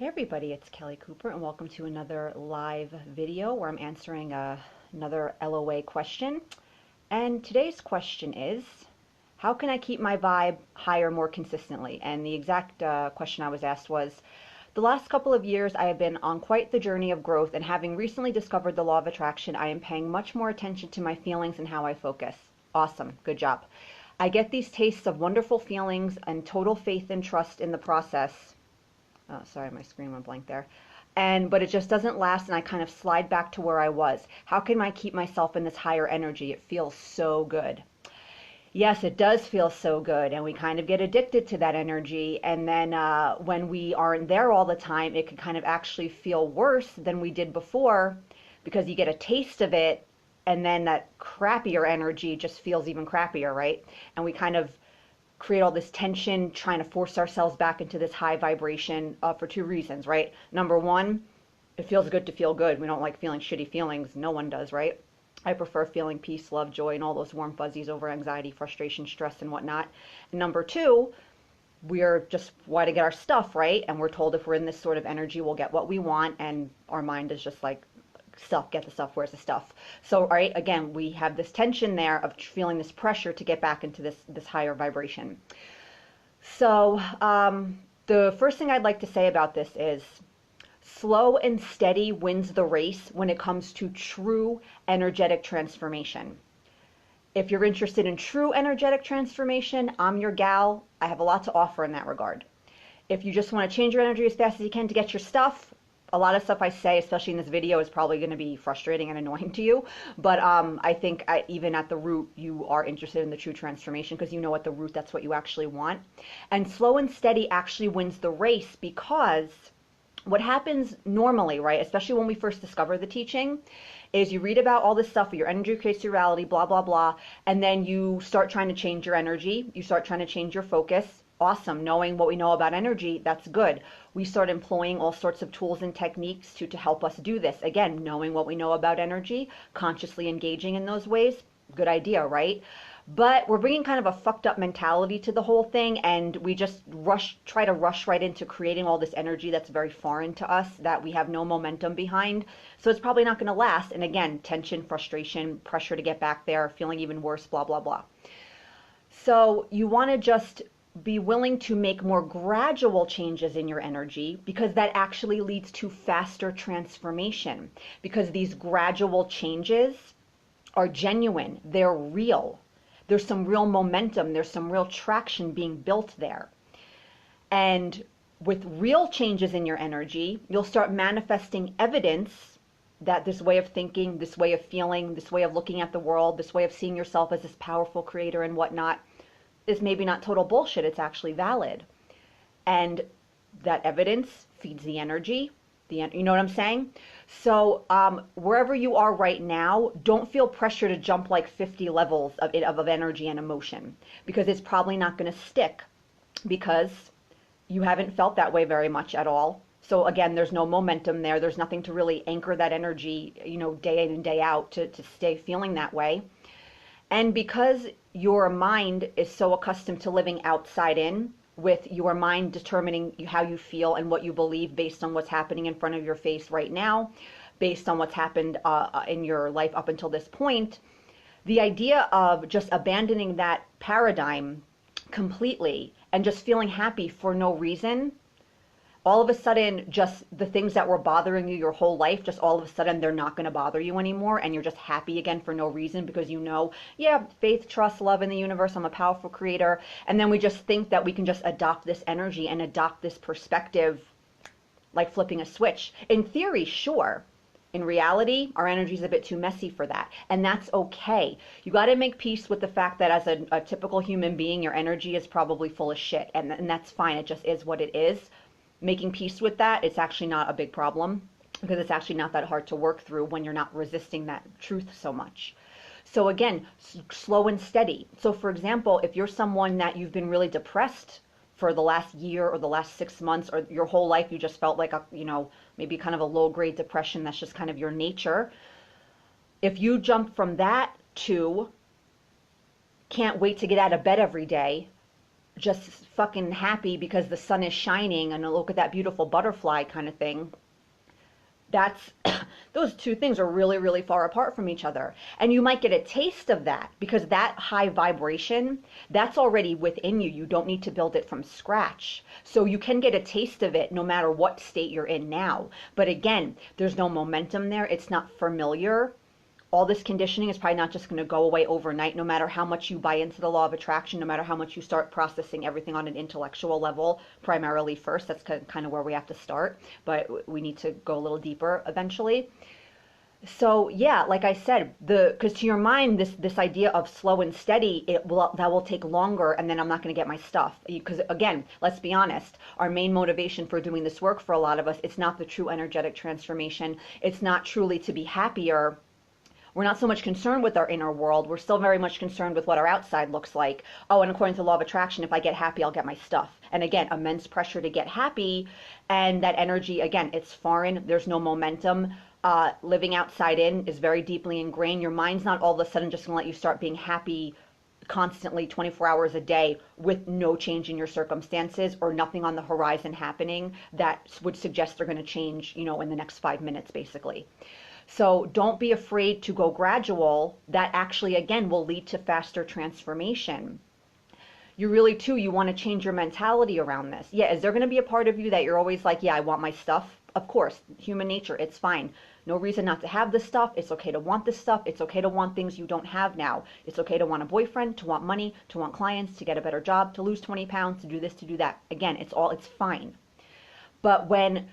Hey everybody, it's Kelly Cooper and welcome to another live video where I'm answering another LOA question. And today's question is, how can I keep my vibe higher more consistently? And the exact question I was asked was, the last couple of years I have been on quite the journey of growth, and having recently discovered the law of attraction, I am paying much more attention to my feelings and how I focus. Awesome, good job. I get these tastes of wonderful feelings and total faith and trust in the process. Oh, sorry, my screen went blank there. But it just doesn't last, and I kind of slide back to where I was. How can I keep myself in this higher energy? It feels so good. Yes, it does feel so good, and we kind of get addicted to that energy. And then when we aren't there all the time, it can kind of actually feel worse than we did before, because you get a taste of it, and then that crappier energy just feels even crappier, right? And we kind of create all this tension, trying to force ourselves back into this high vibration for two reasons, right? Number one, it feels good to feel good. We don't like feeling shitty feelings. No one does, right? I prefer feeling peace, love, joy, and all those warm fuzzies over anxiety, frustration, stress, and whatnot. And number two, we're just want to get our stuff, right? And we're told if we're in this sort of energy, we'll get what we want, and our mind is just like, stuff, get the stuff, where's the stuff? So, all right, again, we have this tension there of feeling this pressure to get back into this higher vibration. So the first thing I'd like to say about this is slow and steady wins the race when it comes to true energetic transformation. If you're interested in true energetic transformation, I'm your gal. I have a lot to offer in that regard. If you just want to change your energy as fast as you can to get your stuff, a lot of stuff I say, especially in this video, is probably going to be frustrating and annoying to you. But I think even at the root, you are interested in the true transformation because you know at the root that's what you actually want. And slow and steady actually wins the race, because what happens normally, right, especially when we first discover the teaching, is you read about all this stuff, your energy creates your reality, blah, blah, blah, and then you start trying to change your energy. You start trying to change your focus. Awesome. Knowing what we know about energy, that's good. We start employing all sorts of tools and techniques to help us do this. Again, knowing what we know about energy, consciously engaging in those ways, good idea, right? But we're bringing kind of a fucked up mentality to the whole thing, and we just try to rush right into creating all this energy that's very foreign to us, that we have no momentum behind. So it's probably not going to last. And again, tension, frustration, pressure to get back there, feeling even worse, blah, blah, blah. So you want to just be willing to make more gradual changes in your energy, because that actually leads to faster transformation, because these gradual changes are genuine, they're real. There's some real momentum, there's some real traction being built there. And with real changes in your energy, you'll start manifesting evidence that this way of thinking, this way of feeling, this way of looking at the world, this way of seeing yourself as this powerful creator and whatnot, is maybe not total bullshit, it's actually valid. And that evidence feeds the energy, you know what I'm saying? So wherever you are right now, don't feel pressure to jump like 50 levels of energy and emotion, because it's probably not going to stick, because you haven't felt that way very much at all. So again, there's no momentum there. There's nothing to really anchor that energy, day in and day out to stay feeling that way. And because your mind is so accustomed to living outside in, with your mind determining how you feel and what you believe based on what's happening in front of your face right now, based on what's happened in your life up until this point, the idea of just abandoning that paradigm completely and just feeling happy for no reason, all of a sudden, just the things that were bothering you your whole life, just all of a sudden they're not going to bother you anymore, and you're just happy again for no reason, because yeah, faith, trust, love in the universe, I'm a powerful creator. And then we just think that we can just adopt this energy and adopt this perspective like flipping a switch. In theory, sure. In reality, our energy is a bit too messy for that, and that's okay. You got to make peace with the fact that as a typical human being, your energy is probably full of shit, and that's fine. It just is what it is. Making peace with that, it's actually not a big problem, because it's actually not that hard to work through when you're not resisting that truth so much. So again, slow and steady. So for example, if you're someone that you've been really depressed for the last year or the last 6 months or your whole life, you just felt like maybe kind of a low grade depression, that's just kind of your nature. If you jump from that to can't wait to get out of bed every day, just fucking happy because the sun is shining and look at that beautiful butterfly kind of thing. That's those two things are really, really far apart from each other. And you might get a taste of that because that high vibration, that's already within you. You don't need to build it from scratch. So you can get a taste of it no matter what state you're in now. But again, there's no momentum there. It's not familiar. All this conditioning is probably not just going to go away overnight, no matter how much you buy into the law of attraction, no matter how much you start processing everything on an intellectual level, primarily first. That's kind of where we have to start, but we need to go a little deeper eventually. So yeah, like I said, because to your mind, this idea of slow and steady, that will take longer, and then I'm not going to get my stuff. Because again, let's be honest, our main motivation for doing this work for a lot of us, it's not the true energetic transformation. It's not truly to be happier. We're not so much concerned with our inner world. We're still very much concerned with what our outside looks like. Oh, and according to the law of attraction, if I get happy, I'll get my stuff. And again, immense pressure to get happy. And that energy, again, it's foreign. There's no momentum. Living outside in is very deeply ingrained. Your mind's not all of a sudden just going to let you start being happy constantly 24 hours a day with no change in your circumstances or nothing on the horizon happening that would suggest they're going to change, in the next 5 minutes, basically. So don't be afraid to go gradual. That actually, again, will lead to faster transformation. You really, too, you want to change your mentality around this. Yeah, is there going to be a part of you that you're always like, yeah, I want my stuff? Of course, human nature, it's fine. No reason not to have this stuff. It's okay to want this stuff. It's okay to want things you don't have now. It's okay to want a boyfriend, to want money, to want clients, to get a better job, to lose 20 pounds, to do this, to do that. Again, it's fine. But when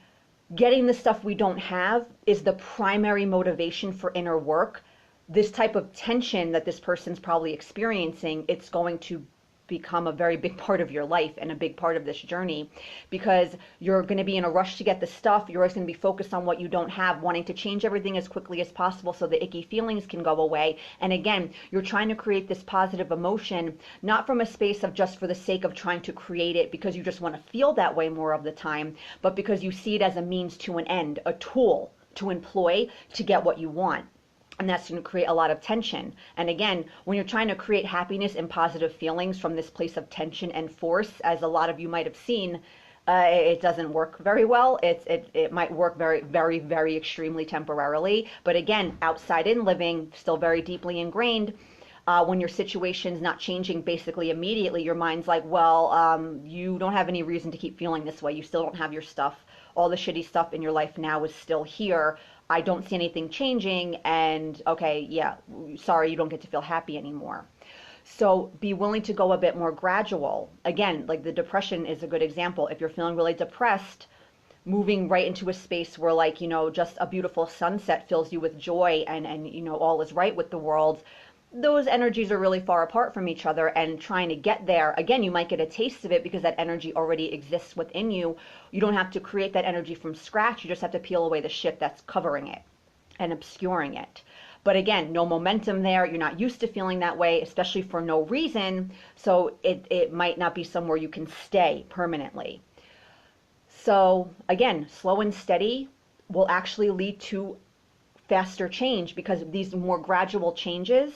getting the stuff we don't have is the primary motivation for inner work, this type of tension that this person's probably experiencing, it's going to become a very big part of your life and a big part of this journey, because you're going to be in a rush to get the stuff. You're always going to be focused on what you don't have, wanting to change everything as quickly as possible so the icky feelings can go away. And again, you're trying to create this positive emotion, not from a space of just for the sake of trying to create it because you just want to feel that way more of the time, but because you see it as a means to an end, a tool to employ to get what you want. And that's going to create a lot of tension. And again, when you're trying to create happiness and positive feelings from this place of tension and force, as a lot of you might have seen, it doesn't work very well. It might work very, very, very extremely temporarily. But again, outside in living, still very deeply ingrained. When your situation's not changing basically immediately, your mind's like, well, you don't have any reason to keep feeling this way. You still don't have your stuff. All the shitty stuff in your life now is still here. I don't see anything changing, and okay, yeah, sorry, you don't get to feel happy anymore. So be willing to go a bit more gradual. Again, like the depression is a good example. If you're feeling really depressed, moving right into a space where just a beautiful sunset fills you with joy and all is right with the world, those energies are really far apart from each other, and trying to get there, again, you might get a taste of it because that energy already exists within you. You don't have to create that energy from scratch. You just have to peel away the shit that's covering it and obscuring it. But again, no momentum there. You're not used to feeling that way, especially for no reason. So it might not be somewhere you can stay permanently. So again, slow and steady will actually lead to faster change because these more gradual changes,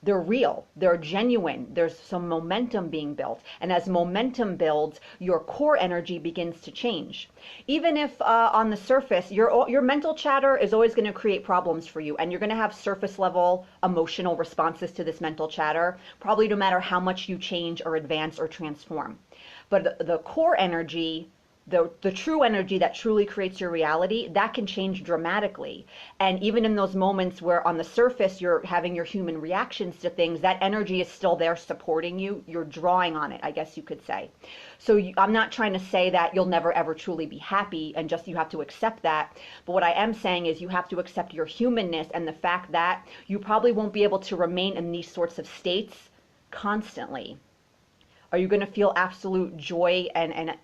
they're real, they're genuine, there's some momentum being built. And as momentum builds, your core energy begins to change. Even if on the surface, your mental chatter is always going to create problems for you, and you're going to have surface level emotional responses to this mental chatter, probably no matter how much you change or advance or transform. But the core energy, the true energy that truly creates your reality, that can change dramatically. And even in those moments where on the surface you're having your human reactions to things, that energy is still there supporting you. You're drawing on it, I guess you could say. So I'm not trying to say that you'll never ever truly be happy and just you have to accept that. But what I am saying is you have to accept your humanness and the fact that you probably won't be able to remain in these sorts of states constantly. Are you going to feel absolute joy and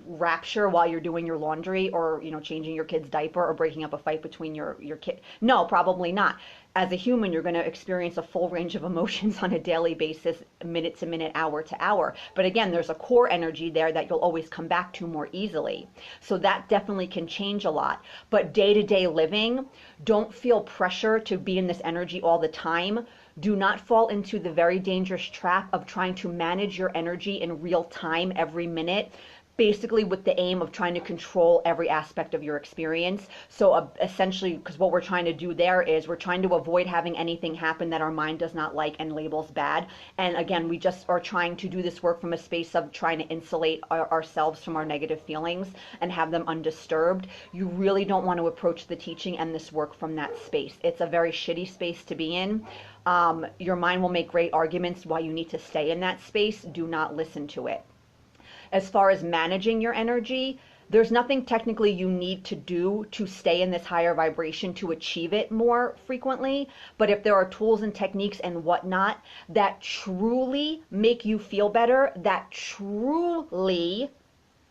rapture while you're doing your laundry or changing your kid's diaper or breaking up a fight between your kid? No, probably not. As a human, you're going to experience a full range of emotions on a daily basis, minute to minute, hour to hour. But again, there's a core energy there that you'll always come back to more easily. So that definitely can change a lot. But day-to-day living, don't feel pressure to be in this energy all the time. Do not fall into the very dangerous trap of trying to manage your energy in real time every minute, basically with the aim of trying to control every aspect of your experience. So essentially, because what we're trying to do there is we're trying to avoid having anything happen that our mind does not like and labels bad. And again, we just are trying to do this work from a space of trying to insulate ourselves from our negative feelings and have them undisturbed. You really don't want to approach the teaching and this work from that space. It's a very shitty space to be in. Your mind will make great arguments why you need to stay in that space. Do not listen to it. As far as managing your energy, there's nothing technically you need to do to stay in this higher vibration to achieve it more frequently. But if there are tools and techniques and whatnot that truly make you feel better, that truly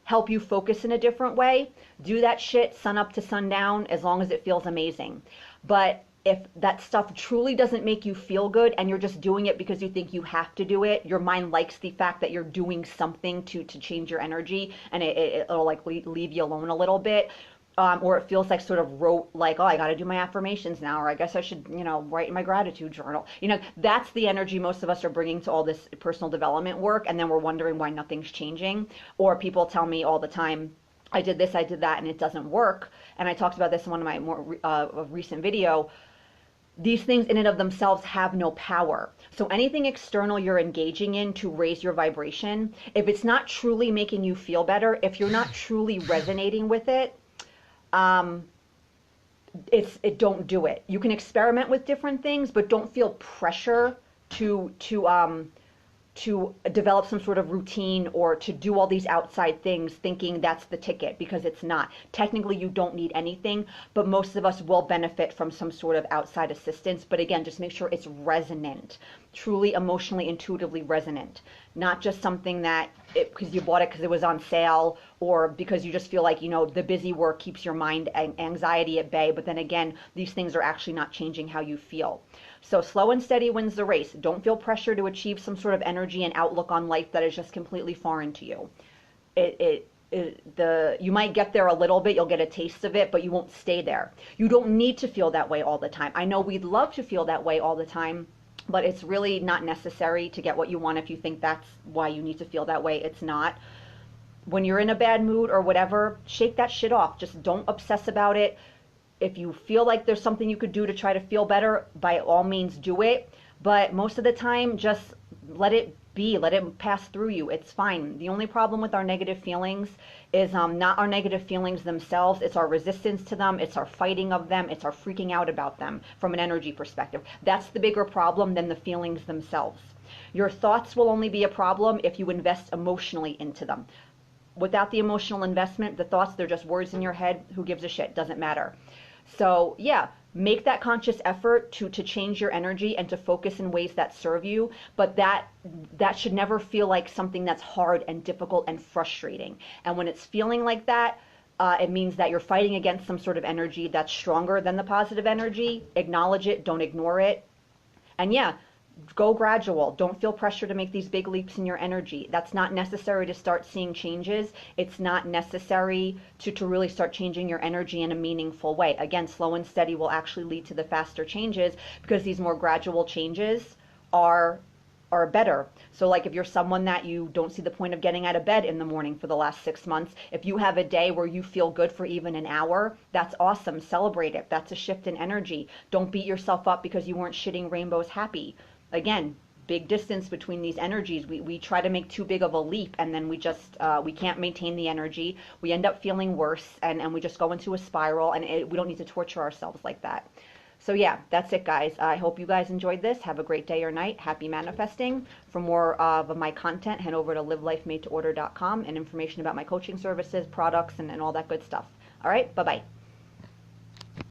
help you focus in a different way, do that shit sun up to sundown as long as it feels amazing. But if that stuff truly doesn't make you feel good and you're just doing it because you think you have to do it, your mind likes the fact that you're doing something to change your energy, and it'll like leave you alone a little bit. Or it feels like sort of like, oh, I got to do my affirmations now, or I guess I should, write in my gratitude journal. That's the energy most of us are bringing to all this personal development work, and then we're wondering why nothing's changing. Or people tell me all the time, I did this, I did that, and it doesn't work. And I talked about this in one of my more recent video. These things in and of themselves have no power. So anything external you're engaging in to raise your vibration, if it's not truly making you feel better, if you're not truly resonating with it, don't do it. You can experiment with different things, but don't feel pressure to develop some sort of routine or to do all these outside things thinking that's the ticket, because it's not. Technically, you don't need anything, but most of us will benefit from some sort of outside assistance. But again, just make sure it's resonant, truly emotionally, intuitively resonant, not just something that because you bought it because it was on sale or because you just feel like, the busy work keeps your mind anxiety at bay. But then again, these things are actually not changing how you feel. So slow and steady wins the race. Don't feel pressure to achieve some sort of energy and outlook on life that is just completely foreign to you. You might get there a little bit, you'll get a taste of it, but you won't stay there. You don't need to feel that way all the time. I know we'd love to feel that way all the time, but it's really not necessary to get what you want. If you think that's why you need to feel that way, it's not. When you're in a bad mood or whatever, shake that shit off. Just don't obsess about it. If you feel like there's something you could do to try to feel better, by all means do it. But most of the time, just let it be, let it pass through you. It's fine. The only problem with our negative feelings is not our negative feelings themselves. It's our resistance to them. It's our fighting of them. It's our freaking out about them from an energy perspective. That's the bigger problem than the feelings themselves. Your thoughts will only be a problem if you invest emotionally into them. Without the emotional investment, the thoughts, they're just words in your head. Who gives a shit? Doesn't matter. So yeah, make that conscious effort to change your energy and to focus in ways that serve you. But that should never feel like something that's hard and difficult and frustrating. And when it's feeling like that, it means that you're fighting against some sort of energy that's stronger than the positive energy. Acknowledge it. Don't ignore it. And yeah, go gradual. Don't feel pressure to make these big leaps in your energy. That's not necessary to start seeing changes. It's not necessary to really start changing your energy in a meaningful way. Again, slow and steady will actually lead to the faster changes, because these more gradual changes are better. So like if you're someone that you don't see the point of getting out of bed in the morning for the last 6 months, if you have a day where you feel good for even an hour, that's awesome. Celebrate it. That's a shift in energy. Don't beat yourself up because you weren't shitting rainbows happy. Again, big distance between these energies. We try to make too big of a leap, and then we can't maintain the energy. We end up feeling worse, and we just go into a spiral, and we don't need to torture ourselves like that. So yeah, that's it, guys. I hope you guys enjoyed this. Have a great day or night. Happy manifesting. For more of my content, head over to livelifemadetoorder.com and information about my coaching services, products, and all that good stuff. All right, bye-bye.